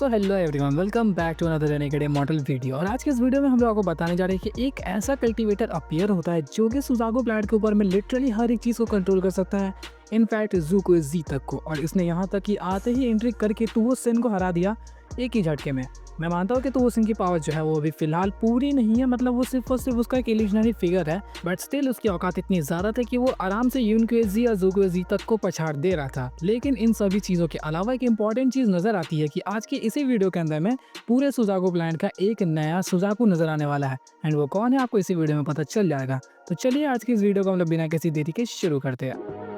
So hello everyone, welcome back to another renegade model video. और आज के इस वीडियो में हम लोगों को बताने जा रहे हैं कि एक ऐसा कल्टीवेटर अपीयर होता है जो कि सुजाको प्लांट के ऊपर में लिटरली हर एक चीज़ को कंट्रोल कर सकता है, इनफैक्ट जू को जी तक को। और इसने यहाँ तक कि आते ही एंट्री करके टूवो सेन को हरा दिया एक ही झटके में। मैं मानता हूँ कि टूवो सेन की पावर जो है वो अभी फिलहाल पूरी नहीं है, मतलब वो सिर्फ और सिर्फ उसका एक इल्यूजनरी फिगर है, बट स्टिल उसकी औकात इतनी ज़्यादा थी कि वो आराम से यून क्वेजी या जू क्वेजी तक को पछाड़ दे रहा था। लेकिन इन सभी चीज़ों के अलावा एक इंपॉर्टेंट चीज़ नजर आती है कि आज की इसी वीडियो के अंदर में पूरे सुजाको प्लांट का एक नया सुजाकू नजर आने वाला है, एंड वो कौन है आपको इसी वीडियो में पता चल जाएगा। तो चलिए आज की इस वीडियो को हम लोग बिना किसी देरी के शुरू करते हैं।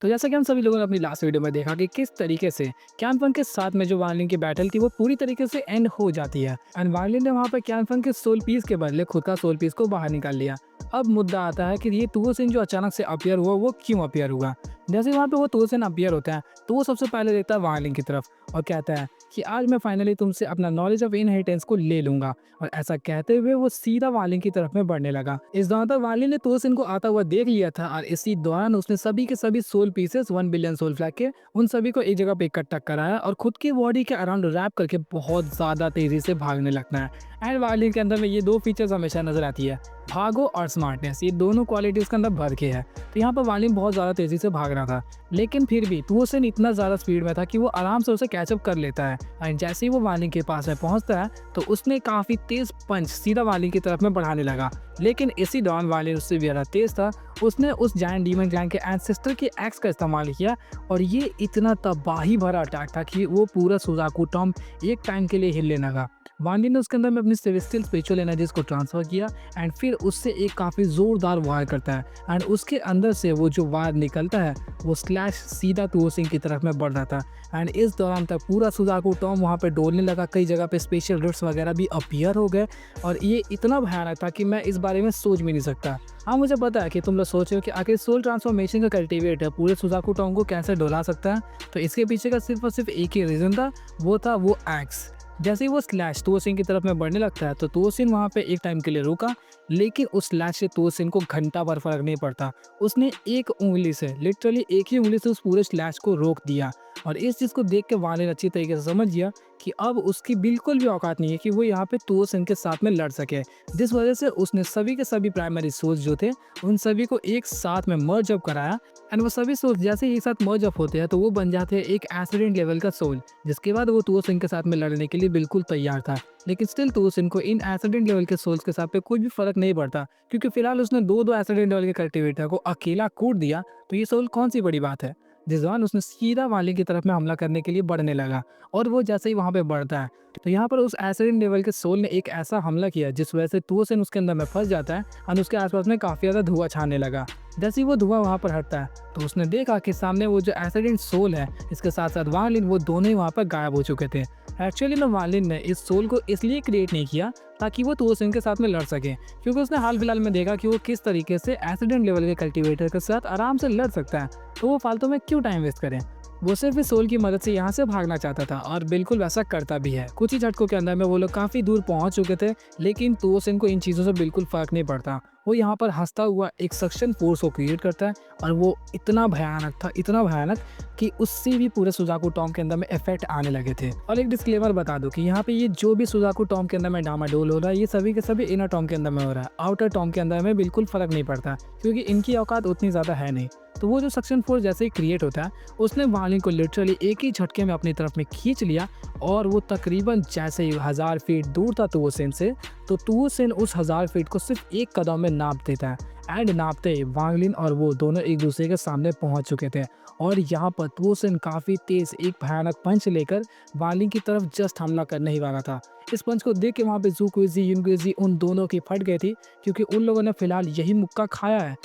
तो जैसा कि हम सभी लोगों ने अपनी लास्ट वीडियो में देखा कि किस तरीके से कैनफन के साथ में जो वार्लिन की बैटल थी वो पूरी तरीके से एंड हो जाती है, एंड वार्लिन ने वहां पर कैनफन के सोल पीस के बदले खुद का सोल पीस को बाहर निकाल लिया। अब मुद्दा आता है कि ये टूवो सेन जो अचानक से अपीयर हुआ वो क्यों अपीयर हुआ। जैसे वहाँ पे वो टूवो सेन अपीयर होता है तो वो सबसे पहले देखता है वार्लिन की तरफ और कहता है कि आज मैं फाइनली तुमसे अपना नॉलेज ऑफ इनहेरिटेंस को ले लूंगा। और ऐसा कहते हुए वो सीधा वार्लिन की तरफ में बढ़ने लगा। इस दौरान तक वार्लिन ने टूवो सेन को आता हुआ देख लिया था, और इसी दौरान उसने सभी के सभी soul pieces 1 billion soul flag के उन सभी को एक जगह पे इकट्ठा कराया और खुद की बॉडी के अराउंड रैप करके बहुत ज्यादा तेजी से भागने लगता है। एंड वार्लिन के अंदर में ये दो फीचर्स हमेशा नजर आती है, भागो और स्मार्टनेस। ये दोनों क्वालिटी उसके अंदर भर के है। तो यहाँ पर वार्लिन बहुत ज़्यादा तेज़ी से भाग रहा था, लेकिन फिर भी टूवो सेन इतना ज़्यादा स्पीड में था कि वो आराम से उसे कैचअप कर लेता है। एंड जैसे ही वो वार्लिन के पास में पहुँचता है तो उसने काफ़ी तेज़ पंच सीधा वार्लिन की तरफ में बढ़ाने लगा। लेकिन इसी दौरान वार्लिन उससे ज़्यादा तेज़ था, उसने उस जायंट डीमन क्लैन के एंसेस्टर के एक्स का इस्तेमाल किया, और ये इतना तबाही भरा अटैक था कि वो पूरा सुजाकू टॉम एक टाइम के लिए हिलने लगा। वार्लिन ने उसके अंदर में अपनी सेलेस्टियल स्पिरिचुअल एनर्जीज को ट्रांसफर किया, एंड फिर उससे एक काफ़ी ज़ोरदार वार करता है, एंड उसके अंदर से वो जो वार निकलता है वो स्लैश सीधा टूवो सेन की तरफ में बढ़ रहा था। एंड इस दौरान तक पूरा सुजाकू टॉम वहाँ पे डोलने लगा, कई जगह पे स्पेशल रूट्स वगैरह भी अपीयर हो गए, और ये इतना भयानक था कि मैं इस बारे में सोच भी नहीं सकता। हाँ, मुझे पता है कि तुम लोग सोच रहे हो कि आखिर सोल ट्रांसफॉर्मेशन का कल्टीवेटर पूरे सुजाकू टॉम को कैसे डोला सकता है। तो इसके पीछे का सिर्फ और सिर्फ एक ही रीज़न था, वो था वो एक्स। जैसे ही वो स्लैश टूवो सेन की तरफ में बढ़ने लगता है तो टूवो सेन वहाँ पे एक टाइम के लिए रुका, लेकिन उस स्लैश से टूवो सेन को घंटा भर फर्क नहीं पड़ता। उसने एक उंगली से, लिटरली एक ही उंगली से उस पूरे स्लैश को रोक दिया। और इस चीज़ को देख के वार्लिन अच्छी तरीके से समझ गया कि अब उसकी बिल्कुल भी औकात नहीं है कि वो यहाँ पे टूवो सेन के साथ में लड़ सके। जिस वजह से उसने सभी के सभी प्राइमरी सोल्स जो थे उन सभी को एक साथ में मर्ज अप कराया, एंड वो सभी सोल्स जैसे ही एक साथ मर्ज अप होते हैं तो वो बन जाते हैं एक एसिडेंट लेवल का सोल, जिसके बाद वो टूवो सेन के साथ में लड़ने के लिए बिल्कुल तैयार था। लेकिन स्टिल टूवो सेन को इन एसिडेंट लेवल के सोल्स के साथ पे कोई भी फर्क नहीं पड़ता, क्योंकि फिलहाल उसने दो एसिडेंट लेवल के कल्टीवेटर को अकेला कूट दिया, तो ये सोल कौन सी बड़ी बात है। जिस दौरान उसने सीधा वार्लिन की तरफ में हमला करने के लिए बढ़ने लगा, और वो जैसे ही वहाँ पे बढ़ता है तो यहाँ पर उस एसिडेंट लेवल के सोल ने एक ऐसा हमला किया जिस वजह से टूवो सेन उसके अंदर में फंस जाता है, और उसके आसपास में काफ़ी ज़्यादा धुआं छाने लगा। जैसे ही वो धुआं वहाँ पर हटता है तो उसने देखा कि सामने वो जो एसिडेंट सोल है इसके साथ साथ वार्लिन, वो दोनों ही वहाँ पर गायब हो चुके थे। एक्चुअली ना वार्लिन ने इस सोल को इसलिए क्रिएट नहीं किया ताकि वो टूवो सेन के साथ में लड़ सके, क्योंकि उसने हाल फिलहाल में देखा कि वो किस तरीके से एसिडेंट लेवल के कल्टीवेटर के साथ आराम से लड़ सकता है, तो वो फालतू में क्यों टाइम वेस्ट करें। वो सिर्फ इस सोल की मदद से यहाँ से भागना चाहता था, और बिल्कुल वैसा करता भी है। कुछ ही झटकों के अंदर में वो लोग काफ़ी दूर पहुँच चुके थे, लेकिन टूवो सेन को इन चीज़ों से बिल्कुल फ़र्क नहीं पड़ता। वो यहाँ पर हंसता हुआ एक सक्शन फोर्स को क्रिएट करता है, और वो इतना भयानक था, इतना भयानक कि उससे भी पूरे सुजाकू टॉम के अंदर में इफेक्ट आने लगे थे। और एक डिस्क्लेमर बता दूं कि यहाँ पे ये जो भी सुजाकू टॉम के अंदर में डामाडोल हो रहा है ये सभी के सभी इनर टॉम के अंदर में हो रहा है, आउटर टॉम के अंदर में बिल्कुल फर्क नहीं पड़ता, क्योंकि इनकी औकात उतनी ज़्यादा है नहीं। तो वो जो सक्शन फोर्स जैसे ही क्रिएट होता है उसने वार्लिन को लिटरली एक ही झटके में अपनी तरफ में खींच लिया, और वो तकरीबन जैसे ही 1000 फीट दूर था टूवो सेन से, तो टूवो सेन उस 1000 फीट को सिर्फ एक कदम में नाप देता है, एंड नापते वार्लिन और वो दोनों एक दूसरे के सामने पहुंच चुके थे। और यहाँ पर टूवो सेन काफ़ी तेज एक भयानक पंच लेकर वार्लिन की तरफ जस्ट हमला करने ही वाला था। इस पंच को देख के वहाँ पे जू क्विजी, यून क्विजी उन दोनों की फट गई थी, क्योंकि उन लोगों ने फिलहाल यही मुक्का खाया है,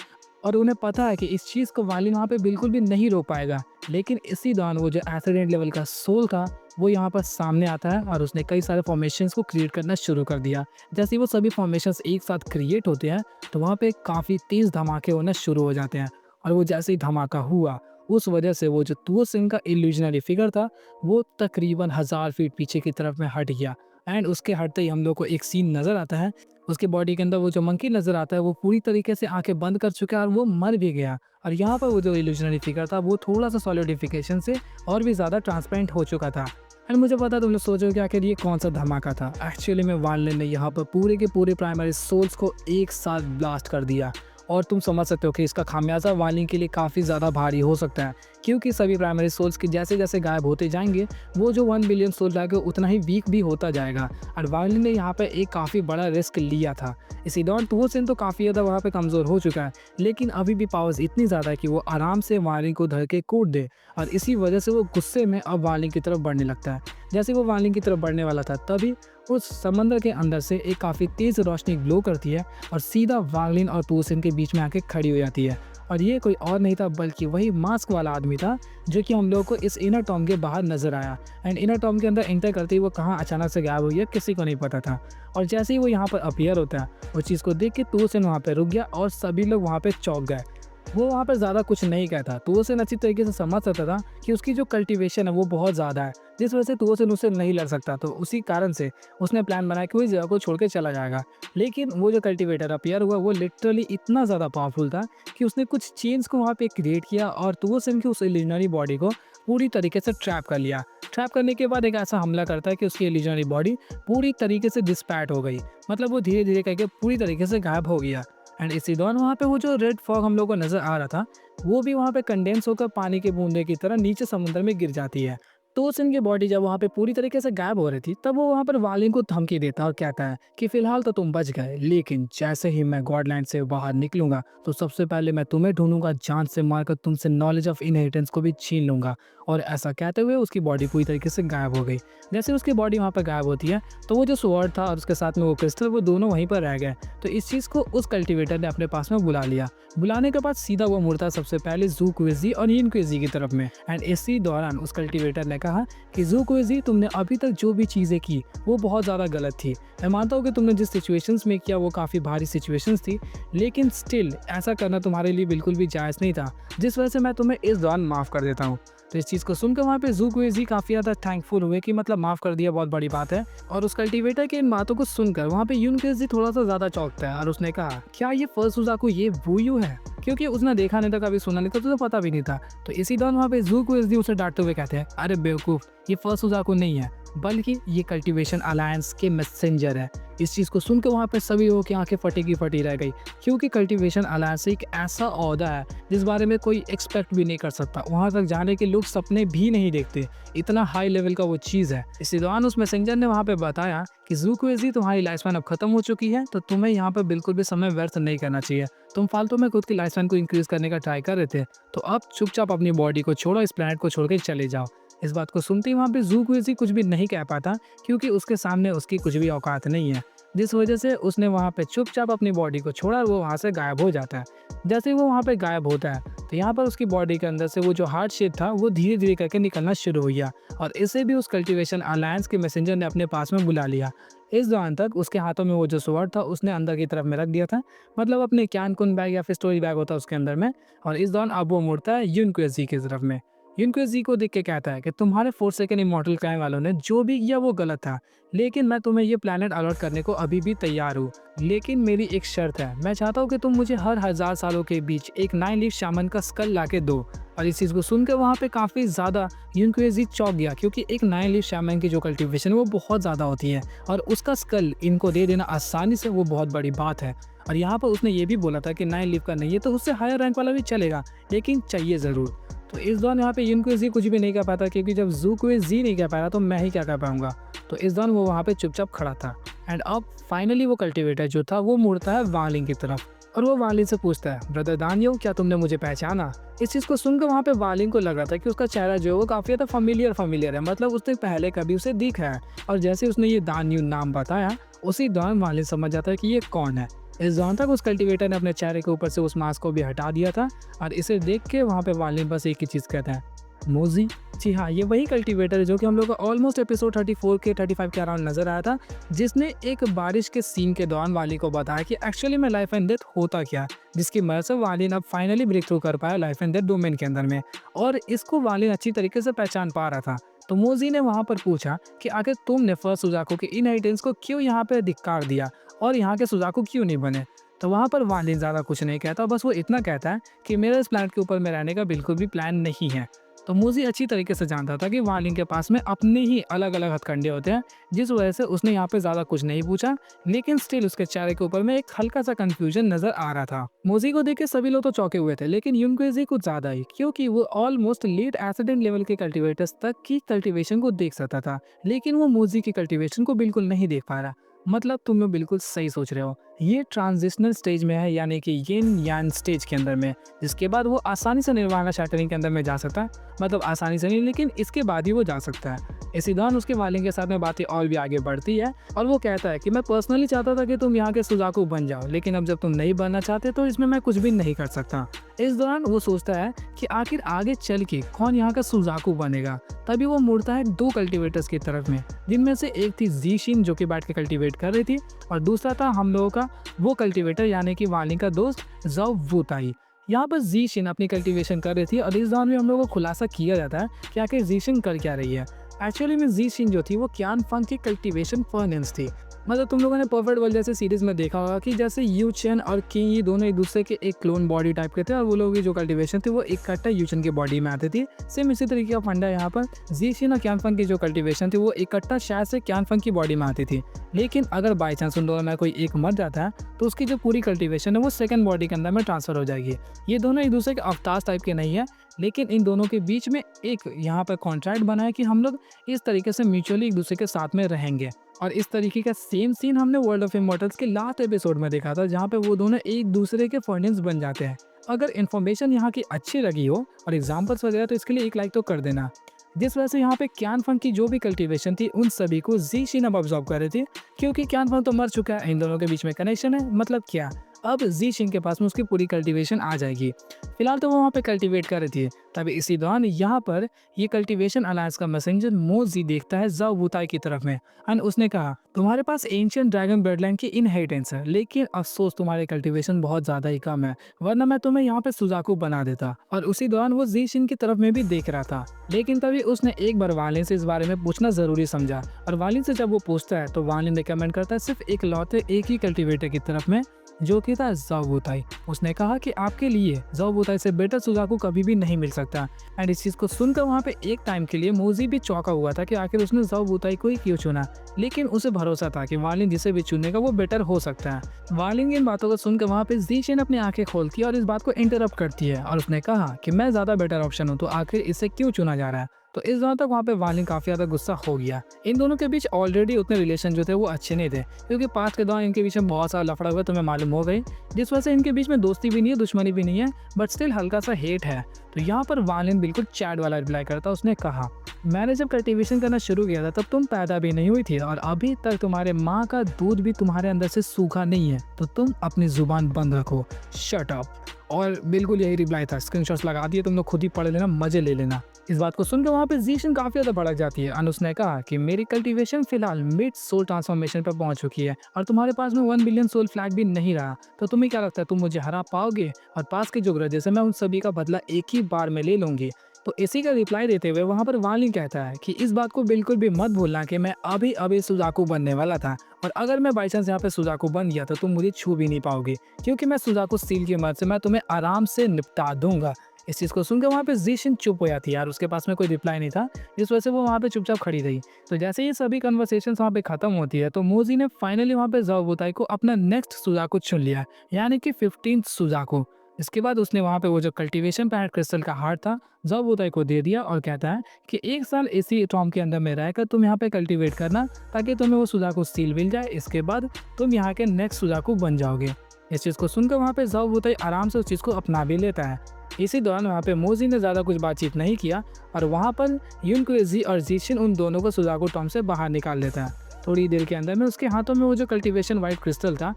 और उन्हें पता है कि इस चीज़ को वार्लिन वहाँ पे बिल्कुल भी नहीं रोक पाएगा। लेकिन इसी दौरान वो जो एसिडेंट लेवल का सोल था वो यहाँ पर सामने आता है, और उसने कई सारे फॉर्मेशंस को क्रिएट करना शुरू कर दिया। जैसे ही वो सभी फॉर्मेशंस एक साथ क्रिएट होते हैं तो वहाँ पे काफ़ी तेज़ धमाके होना शुरू हो जाते हैं, और वो जैसे ही धमाका हुआ उस वजह से वो जो टूवो सेन का इल्यूजनरी फिगर था वो तकरीबन 1000 फीट पीछे की तरफ में हट गया। एंड उसके हटते ही हम लोग को एक सीन नज़र आता है। उसकी बॉडी के अंदर वो जो मंकी नज़र आता है वो पूरी तरीके से आँखें बंद कर चुका है और वो मर भी गया। और यहाँ पर वो जो इल्यूज़नरी फिगर था वो थोड़ा-सा सॉलिडिफिकेशन से और भी ज़्यादा ट्रांसपेरेंट हो चुका था। एंड मुझे पता है तुम लोग सोचोगे कि आखिर ये कौन-सा धमाका था। एक्चुअली में वानलिन ने यहाँ पर पूरे के पूरे प्राइमरी सोल्स को एक साथ ब्लास्ट कर दिया। और तुम समझ सकते हो कि इसका खामियाजा वार्लिन के लिए काफ़ी ज़्यादा भारी हो सकता है, क्योंकि सभी प्राइमरी सोल्स के जैसे जैसे गायब होते जाएंगे वो जो 1 बिलियन सोल रहेगा उतना ही वीक भी होता जाएगा। और वार्लिन ने यहाँ पे एक काफ़ी बड़ा रिस्क लिया था। इसी दौरान टूवोसिन तो काफ़ी ज़्यादा वहाँ पे कमज़ोर हो चुका है, लेकिन अभी भी पावर्स इतनी ज़्यादा है कि वो आराम से वार्लिन को धर के कूट दे। और इसी वजह से वो गुस्से में अब वार्लिन की तरफ बढ़ने लगता है। जैसे वो वार्लिन की तरफ बढ़ने वाला था तभी उस समंदर के अंदर से एक काफ़ी तेज़ रोशनी ग्लो करती है और सीधा वार्लिन और टूवोसिन के बीच में आके खड़ी हो जाती है। और ये कोई और नहीं था बल्कि वही मास्क वाला आदमी था जो कि हम लोगों को इस इनर टॉम के बाहर नजर आया। एंड इनर टॉम के अंदर एंटर करते ही वो कहाँ अचानक से गायब हुई है किसी को नहीं पता था। और जैसे ही वो यहाँ पर अपीयर होता है उस चीज़ को देख के टूवोसिन वहाँ पर रुक गया और सभी लोग वहाँ पर चौंक गए। वो वहाँ पर ज़्यादा कुछ नहीं कहता, टूवोसिन अच्छी तरीके से समझ सकता था कि उसकी जो कल्टीवेशन है वो बहुत ज़्यादा है, जिस वजह से टूवोसिन उससे नहीं लड़ सकता। तो उसी कारण से उसने प्लान बनाया कि वो इस जगह को छोड़ के चला जाएगा। लेकिन वो जो कल्टीवेटर अपीयर हुआ वो लिटरली इतना ज़्यादा पावरफुल था कि उसने कुछ चेन्स को वहाँ पे क्रिएट किया और टूवोसिन की उस इल्यूजनरी बॉडी को पूरी तरीके से ट्रैप कर लिया। ट्रैप करने के बाद एक ऐसा हमला करता है कि उसकी इल्यूजनरी बॉडी पूरी तरीके से डिस्पैट हो गई, मतलब वो धीरे धीरे करके पूरी तरीके से गायब हो गया। एंड इसी दौरान वहाँ पे वो जो रेड फॉग हम लोग को नज़र आ रहा था वो भी वहाँ पे कंडेंस होकर पानी के बूंदे की तरह नीचे समुद्र में गिर जाती है। टोसिन की बॉडी जब वहाँ पे पूरी तरीके से गायब हो रही थी तब वो वहाँ पर वालिन को धमकी देता और कहता है कि फिलहाल तो तुम बच गए, लेकिन जैसे ही मैं गॉडलैंड से बाहर निकलूंगा तो सबसे पहले मैं तुम्हें ढूंढूंगा, जान से मारकर तुमसे नॉलेज ऑफ इनहेरिटेंस को भी छीन लूंगा। और ऐसा कहते हुए उसकी बॉडी पूरी तरीके से गायब हो गई। जैसे उसकी बॉडी वहाँ पर गायब होती है तो वो जो स्वॉर्ड था और उसके साथ में वो क्रिस्टल वो दोनों वहीं पर रह गए। तो इस चीज़ को उस कल्टीवेटर ने अपने पास में बुला लिया। बुलाने के बाद सीधा वो मुड़ता सबसे पहले ज़ूक्विज़ी और यिनक्विज़ी की तरफ में। एंड इसी दौरान उस कल्टीवेटर ने कहा कि ज़ूक्विज़ी, तुमने अभी तक जो भी चीज़ें की वो बहुत ज़्यादा गलत थी। मैं मानता हूँ कि तुमने जिस सिचुएशंस में किया वो काफ़ी भारी सिचुएशंस थी, लेकिन स्टिल ऐसा करना तुम्हारे लिए बिल्कुल भी जायज़ नहीं था, जिस वजह से मैं तुम्हें इस दौरान माफ़ कर देता हूँ। तो इस चीज़ को सुनकर वहाँ पे ज़ूक्विज़ी काफ़ी ज़्यादा थैंकफुल हुए कि मतलब माफ़ कर दिया, बहुत बड़ी बात है। और उस कल्टीवेटर के इन बातों को सुनकर वहाँ पे यिनक्विज़ी थोड़ा सा ज़्यादा चौंकता है और उसने कहा, क्या ये फर्स्ट सुज़ाकू ये वूयू है? क्योंकि उसने देखा नहीं था, कभी सुना नहीं था, तो पता भी नहीं था। तो इसी दौरान वहाँ पे ज़ूक्विज़ी उसे डांटते हुए कहते हैं, अरे बेवकूफ़, ये फर्स्ट सुज़ाकू नहीं है बल्कि ये कल्टीवेशन अलायंस के मैसेंजर है। इस चीज़ को सुनकर वहाँ पे सभी लोगों की आंखें फटी की फटी रह गई, क्योंकि कल्टीवेशन अलायंस एक ऐसा ओहदा है जिस बारे में कोई एक्सपेक्ट भी नहीं कर सकता। वहाँ तक जाने के लोग सपने भी नहीं देखते, इतना हाई लेवल का वो चीज़ है। इसी दौरान उस मैसेंजर ने वहाँ पे बताया कि ज़ूक्विज़ी, तुम्हारी लाइफ स्पैन अब खत्म हो चुकी है, तो तुम्हें यहाँ पर बिल्कुल भी समय व्यर्थ नहीं करना चाहिए। तुम फालतू में खुद की लाइफ स्पैन को इंक्रीज करने का ट्राई कर रहे थे, तो अब चुपचाप अपनी बॉडी को छोड़ो, इस प्लैनेट को छोड़ के चले जाओ। इस बात को सुनते ही वहाँ पे ज़ूक्विज़ी कुछ भी नहीं कह पाता, क्योंकि उसके सामने उसकी कुछ भी औकात नहीं है, जिस वजह से उसने वहाँ पे चुपचाप अपनी बॉडी को छोड़ा और वो वहाँ से गायब हो जाता है। जैसे ही वो वहाँ पे गायब होता है तो यहाँ पर उसकी बॉडी के अंदर से वो जो हार्ट शेप था वो धीरे धीरे करके निकलना शुरू हो गया और इसे भी उस कल्टीवेशन अलायंस के मैसेंजर ने अपने पास में बुला लिया। इस दौरान तक उसके हाथों में वो जो स्वॉर्ड था उसने अंदर की तरफ में रख दिया था, मतलब अपने कैन कुन बैग या फिर स्टोरी बैग होता है उसके अंदर में। और इस दौरान अब वो मुड़ता है यिनक्विज़ी की तरफ में। यिनक्विज़ी को देख के कहता है कि तुम्हारे फोर्सेकन इमॉर्टल क्राइम वालों ने जो भी किया वो गलत था, लेकिन मैं तुम्हें ये प्लैनेट अलॉट करने को अभी भी तैयार हूँ। लेकिन मेरी एक शर्त है, मैं चाहता हूँ कि तुम मुझे हर 1000 सालों के बीच एक 9 लीफ शामन का स्कल ला के दो। और इस चीज़ को सुनकर वहाँ पे काफ़ी ज़्यादा यिनक्विज़ी चौंक गया, क्योंकि एक 9 लीफ शामन की जो कल्टीवेशन वो बहुत ज़्यादा होती है और उसका स्कल इनको दे देना आसानी से वो बहुत बड़ी बात है। और यहाँ पर उसने ये भी बोला था कि 9 लीफ का नहीं है तो उससे हायर रैंक वाला भी चलेगा, लेकिन चाहिए ज़रूर। तो इस दौरान यहाँ पे यिनक्विज़ी कुछ भी नहीं कह पाता, क्योंकि जब ज़ूक्विज़ी नहीं कह पाया तो मैं ही क्या कह पाऊंगा। तो इस दौरान वो वहाँ पे चुपचाप खड़ा था। एंड अब फाइनली वो कल्टीवेटर जो था वो मुड़ता है वालिन की तरफ और वो वालिन से पूछता है, ब्रदर दानियो, क्या तुमने मुझे पहचाना? इस चीज़ को सुनकर वहाँ पे वालिन को लग रहा था कि उसका चेहरा जो है वो काफ़ी ज़्यादा फैमिलियर है, मतलब उसने पहले कभी उसे देखा है। और जैसे उसने ये दानियो नाम बताया उसी दौरान वालिन समझ जाता है कि ये कौन है। इस दौरान तक उस कल्टीवेटर ने अपने चेहरे के ऊपर से उस मास्क को भी हटा दिया था और इसे देख के वहाँ पे वालिन बस एक ही चीज़ कहता है, मोजी। जी हाँ, ये वही कल्टीवेटर है जो कि हम लोग को ऑलमोस्ट एपिसोड 34 के 35 के अराउंड नजर आया था, जिसने एक बारिश के सीन के दौरान वाली को बताया कि एक्चुअली में लाइफ एंड डेथ होता क्या, जिसकी मदद से वालिन अब फाइनली ब्रेक थ्रू कर पाया लाइफ एंड डेथ डोमेन के अंदर में। और इसको वालिन अच्छी तरीके से पहचान पा रहा था, तो मोजी ने वहाँ पर पूछा कि आखिर तुमने फर्स्ट सुजाको के इनहेरिटेंस को क्यों यहाँ पे धिक्कार दिया और यहाँ के सुजाको क्यों नहीं बने। तो वहाँ पर वालिन ज़्यादा कुछ नहीं कहता, बस वो इतना कहता है कि मेरा इस प्लैनेट के ऊपर में रहने का बिल्कुल भी प्लान नहीं है। तो मोजी अच्छी तरीके से जानता था कि वालिन के पास में अपने ही अलग अलग हथकंडे होते हैं, जिस वजह से उसने यहाँ पे ज़्यादा कुछ नहीं पूछा, लेकिन स्टिल उसके चेहरे के ऊपर में एक हल्का सा कंफ्यूजन नजर आ रहा था। मोजी को देख के सभी लोग तो चौंके हुए थे, लेकिन युनक्वेजी कुछ ज़्यादा ही, क्योंकि वो ऑलमोस्ट लेट एसिडेंट लेवल के कल्टिवेटर्स तक की कल्टिवेशन को देख सकता था, लेकिन वो मोजी की कल्टिवेशन को बिल्कुल नहीं देख पा रहा। मतलब तुम लोग बिल्कुल सही सोच रहे हो, ये ट्रांजिशनल स्टेज में है, यानी कि यिन यान स्टेज के अंदर में, जिसके बाद वो आसानी से निर्वाणा शैटरिंग के अंदर में जा सकता है। मतलब आसानी से नहीं, लेकिन इसके बाद ही वो जा सकता है। इसी दौरान उसके वालिन के साथ में बातें और भी आगे बढ़ती है और वो कहता है कि मैं पर्सनली चाहता था कि तुम यहाँ के सुजाकू बन जाओ, लेकिन अब जब तुम नहीं बनना चाहते तो इसमें मैं कुछ भी नहीं कर सकता। इस दौरान वो सोचता है कि आखिर आगे चल के कौन यहाँ का सुजाकू बनेगा। तभी वो मुड़ता है दो कल्टिवेटर्स की तरफ में, जिनमें से एक थी जीशिन जो कि बैठ के कल्टिवेट कर रही थी, और दूसरा था हम लोगों का वो कल्टिवेटर यानी कि वालिन का दोस्त ज़ाओ वुताई। यहाँ पर जीशिन अपनी कल्टीवेशन कर रही थी और इस दौरान में हम लोगों को खुलासा किया जाता है कि आखिर जीशिन कर क्या रही है। एक्चुअली में जीशिन जो थी वो क्यानफंग की कल्टीवेशन फर्नेस थी। मतलब तुम लोगों ने परफेक्ट वर्ल्ड जैसे सीरीज में देखा होगा कि जैसे यूचेन और किंग ये दोनों एक दूसरे के एक क्लोन बॉडी टाइप के थे और वो लोगों की जो कल्टीवेशन थी वो इकट्ठा यूचेन की बॉडी में आती थी। सेम इसी तरीके का फंडा यहाँ पर जीशिन और क्यानफंग की जो कल्टीवेशन थी वो इकट्ठा शायद से क्यानफंग की बॉडी में आती थी, लेकिन अगर बाई चांस उन दोनों में कोई एक मर जाता है तो उसकी जो पूरी कल्टीवेशन है वो सेकंड बॉडी के अंदर में ट्रांसफर हो जाएगी। ये दोनों एक दूसरे के अवतार टाइप के नहीं है, लेकिन इन दोनों के बीच में एक यहाँ पर कॉन्ट्रैक्ट बना है कि हम लोग इस तरीके से म्यूचुअली एक दूसरे के साथ में रहेंगे। और इस तरीके का सेम सीन हमने वर्ल्ड ऑफ इमॉर्टल्स के लास्ट एपिसोड में देखा था, जहाँ पे वो दोनों एक दूसरे के फर्नेस बन जाते हैं। अगर इन्फॉर्मेशन यहाँ की अच्छी लगी हो और एग्जाम्पल्स वगैरह तो इसके लिए एक लाइक तो कर देना। जिस वजह से यहाँ पे क्यानफंग की जो भी कल्टीवेशन थी उन सभी को जीशिन अब ऑब्जॉर्व कर रही थी, क्योंकि क्यानफंग तो मर चुका है, इन दोनों के बीच में कनेक्शन है। मतलब क्या, अब जीशिन के पास में उसकी पूरी कल्टीवेशन आ जाएगी। फिलहाल तो वो वहाँ पे कल्टीवेट कर रही थी। तभी इसी दौरान यहाँ पर ये कल्टीवेशन अलायंस का मैसेंजर मोजी देखता है ज़ाओ वुताई की तरफ में एंड उसने कहा तुम्हारे पास एंशिएंट ड्रैगन ब्लडलाइन की इनहेरिटेंस है, लेकिन अफसोस तुम्हारी कल्टीवेशन बहुत ज़्यादा ही कम है, वरना मैं तुम्हें यहाँ पे सुजाकू बना देता। और उसी दौरान वो जीशिन की तरफ में भी देख रहा था, लेकिन तभी उसने एक बार वालिन से इस बारे में पूछना ज़रूरी समझा। और वालिन से जब वो पूछता है तो वालिन रिकमेंड करता है सिर्फ एक लौते एक ही कल्टीवेटर की तरफ में, जो कि था ज़ाओ वुताई। उसने कहा कि आपके लिए ज़ाओ वुताई से बेटर सुजाकू कभी भी नहीं मिल सकता। एंड इस चीज़ को सुनकर वहाँ पे एक टाइम के लिए मोजी भी चौंका हुआ था कि आखिर उसने ज़ाओ वुताई को ही क्यों चुना, लेकिन उसे भरोसा था कि वालिन जिसे भी चुनेगा वो बेटर हो सकता है। वालिन की इन बातों को सुनकर वहाँ पे जीशिन अपनी आंखें खोलती है और इस बात को इंटरप्ट करती है और उसने कहा कि मैं ज़्यादा बेटर ऑप्शन हूँ, तो आखिर इसे क्यों चुना जा रहा है। तो इस दौरान तक वहाँ पे वालिन काफ़ी ज़्यादा गुस्सा हो गया। इन दोनों के बीच ऑलरेडी उतने रिलेशन जो थे वो अच्छे नहीं थे, क्योंकि पास्ट के दौरान इनके बीच में बहुत सारा लफड़ा हुआ, तुम्हें मालूम हो गई, जिस वजह से इनके बीच में दोस्ती भी नहीं है, दुश्मनी भी नहीं है, बट स्टिल हल्का सा हेट है। तो यहाँ पर वालिन बिल्कुल चैट वाला रिप्लाई करता, उसने कहा मैंने जब कल्टीवेशन करना शुरू किया था तब तुम पैदा भी नहीं हुई थी और अभी तक तुम्हारे माँ का दूध भी तुम्हारे अंदर से सूखा नहीं है, तो तुम अपनी जुबान बंद रखो, शट अप। और बिल्कुल यही रिप्लाई था, स्क्रीनशॉट्स लगा दिए, तुम लोग खुद ही पढ़ लेना, मजे ले लेना। इस बात को सुनकर वहाँ पे जीशिन काफ़ी ज़्यादा भड़क जाती है और उसने कहा कि मेरी कल्टीवेशन फिलहाल मिड सोल ट्रांसफॉर्मेशन पर पहुँच चुकी है और तुम्हारे पास में 1 बिलियन सोल फ्लैग भी नहीं रहा, तो तुम्हें क्या लगता है तुम मुझे हरा पाओगे? और पास के जो ग्रजेस है मैं उन सभी का बदला एक ही बार में ले लूँगी। तो इसी का रिप्लाई देते हुए वहाँ पर वालिन कहता है कि इस बात को बिल्कुल भी मत भूलना कि मैं अभी अभी सुजाकू बनने वाला था, और अगर मैं बाई चांस यहाँ पे सुजाकू बन गया तो तुम मुझे छू भी नहीं पाओगे, क्योंकि मैं सुजाकू स्टील की मदद से मैं तुम्हें आराम से निपटा दूंगा। इस चीज़ को सुनकर वहाँ पे जीशिन चुप हो जाती है यार, उसके पास में कोई रिप्लाई नहीं था, जिस वजह से वो वहाँ पे चुपचाप खड़ी रही। तो जैसे ये सभी कन्वर्सेशन वहाँ पे खत्म होती है तो मोजी ने फाइनली वहाँ पे ज़ाओ वुताई को अपना नेक्स्ट सुजाकू चुन लिया, यानी कि 15th सुजाकू। इसके बाद उसने वहाँ पे वो जो कल्टीवेशन प्लानेट क्रिस्टल का हार्ट था ज़ाओ वुताई को दे दिया और कहता है कि 1 साल इसी टॉम के अंदर में रहकर तुम यहाँ पे कल्टीवेट करना, ताकि तुम्हें वो सुजाकू स्टील मिल जाए, इसके बाद तुम यहाँ के नेक्स्ट सुजाकू बन जाओगे। इस चीज़ को सुनकर वहाँ पे ज़ाओ वुताई आराम से उस चीज़ को अपना भी लेता है। इसी दौरान वहाँ पे मोजी ने ज़्यादा कुछ बातचीत नहीं किया और वहाँ पर युनक्वेजी और जीशिन उन दोनों को सुजाकू टॉम से बाहर निकाल लेता है। थोड़ी देर के अंदर में उसके हाथों में वो जो कल्टीवेशन वाइट क्रिस्टल था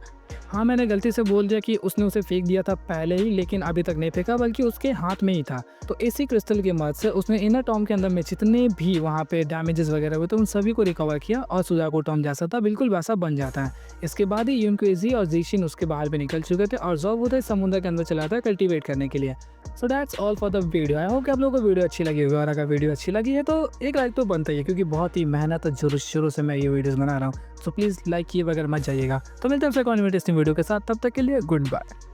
हाँ, मैंने गलती से बोल दिया कि उसने उसे फेंक दिया था पहले ही, लेकिन अभी तक नहीं फेंका बल्कि उसके हाथ में ही था। तो इसी क्रिस्टल की मदद से उसने इनर टॉम के अंदर में जितने भी वहाँ पे डैमेजेस वगैरह हुए थे उन सभी को रिकवर किया और सुजाको टॉम जैसा था बिल्कुल वैसा बन जाता है। इसके बाद ही यूनक्वेजी और ज़ीशिन उसके बाहर भी निकल चुके थे और ज़ोब उधर समुद्र के अंदर चला था कल्टीवेट करने के लिए। So that's all for the video. I hope कि आप लोगों को वीडियो अच्छी लगी होगी और अगर वीडियो अच्छी लगी है तो एक लाइक तो बनता ही है, क्योंकि बहुत ही मेहनत और शुरू से मैं ये वीडियोस बना रहा हूँ। सो प्लीज़ लाइक किए बगैर मत जाइएगा। तो मिलते हैं आपसे एक और इंटरेस्टिंग वीडियो के साथ, तब तक के लिए गुड बाय।